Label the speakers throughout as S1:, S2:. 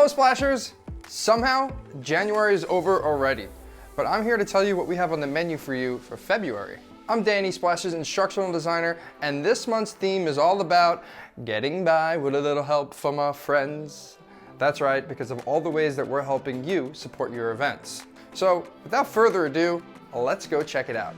S1: Hello Splashers! Somehow, January is over already, but I'm here to tell you what we have on the menu for you for February. I'm Danny, Splash's instructional designer, and this month's theme is all about getting by with a little help from our friends. That's right, because of all the ways that we're helping you support your events. So, without further ado, let's go check it out.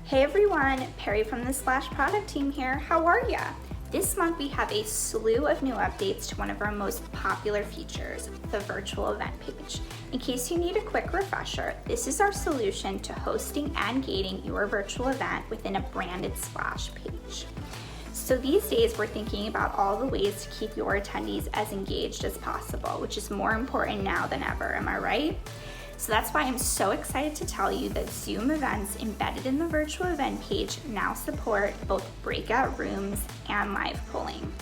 S2: Hey everyone, Perry from the Splash product team here. How are ya? This month we have a slew of new updates to one of our most popular features, the virtual event page. In case you need a quick refresher, this is our solution to hosting and gating your virtual event within a branded Splash page. So these days we're thinking about all the ways to keep your attendees as engaged as possible, which is more important now than ever, am I right? So that's why I'm so excited to tell you that Zoom events embedded in the virtual event page now support both breakout rooms and live polling.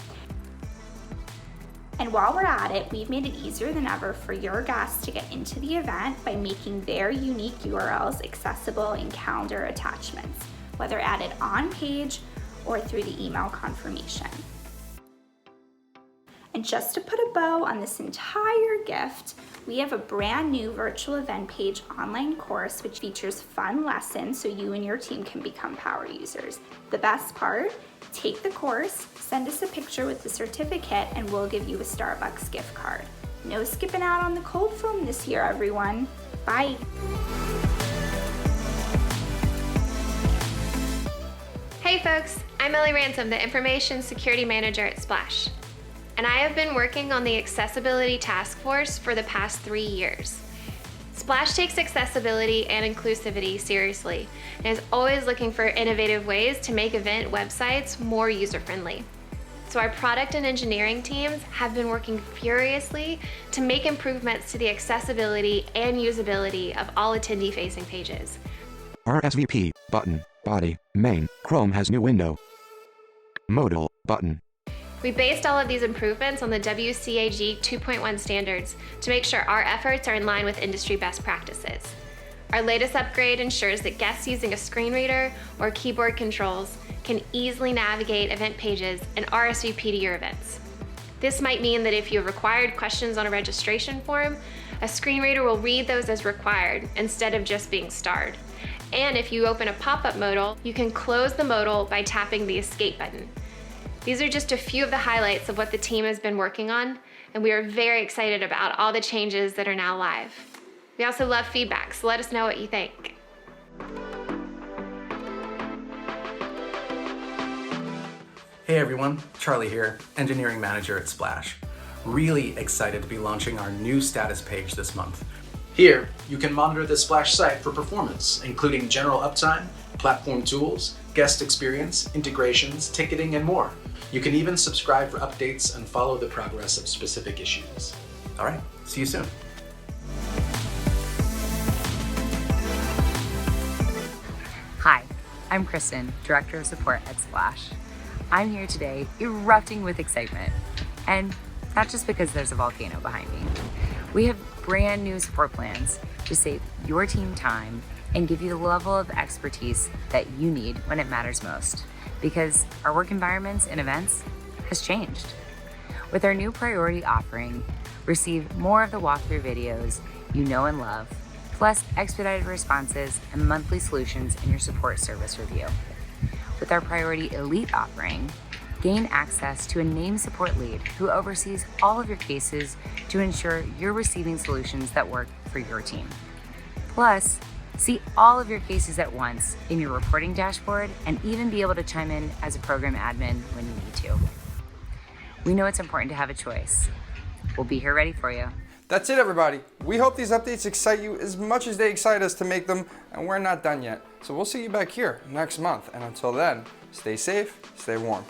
S2: And while we're at it, we've made it easier than ever for your guests to get into the event by making their unique URLs accessible in calendar attachments, whether added on page or through the email confirmation. And just to put a bow on this entire gift, we have a brand new virtual event page online course which features fun lessons so you and your team can become power users. The best part, take the course, send us a picture with the certificate, and we'll give you a Starbucks gift card. No skipping out on the cold foam this year, everyone. Bye.
S3: Hey folks, I'm Ellie Ransom, the Information Security Manager at Splash. And I have been working on the Accessibility Task Force for the past 3 years. Splash takes accessibility and inclusivity seriously and is always looking for innovative ways to make event websites more user-friendly. So our product and engineering teams have been working furiously to make improvements to the accessibility and usability of all attendee-facing pages.
S4: RSVP, button, body, main, Chrome has new window. Modal, button.
S3: We based all of these improvements on the WCAG 2.1 standards to make sure our efforts are in line with industry best practices. Our latest upgrade ensures that guests using a screen reader or keyboard controls can easily navigate event pages and RSVP to your events. This might mean that if you have required questions on a registration form, a screen reader will read those as required instead of just being starred. And if you open a pop-up modal, you can close the modal by tapping the escape button. These are just a few of the highlights of what the team has been working on, and we are very excited about all the changes that are now live. We also love feedback, so let us know what you think.
S5: Hey everyone, Charlie here, Engineering Manager at Splash. Really excited to be launching our new status page this month. Here, you can monitor the Splash site for performance, including general uptime, platform tools, guest experience, integrations, ticketing, and more. You can even subscribe for updates and follow the progress of specific issues. All right, see you soon.
S6: Hi, I'm Kristen, Director of Support at Splash. I'm here today erupting with excitement, and not just because there's a volcano behind me. We have brand new support plans to save your team time and give you the level of expertise that you need when it matters most, because our work environments and events has changed. With our new priority offering, receive more of the walkthrough videos you know and love, plus expedited responses and monthly solutions in your support service review. With our priority elite offering, gain access to a named support lead who oversees all of your cases to ensure you're receiving solutions that work for your team. Plus, see all of your cases at once in your reporting dashboard and even be able to chime in as a program admin when you need to. We know it's important to have a choice. We'll be here ready for you.
S1: That's it everybody. We hope these updates excite you as much as they excite us to make them, and we're not done yet. So we'll see you back here next month, and until then, stay safe, stay warm.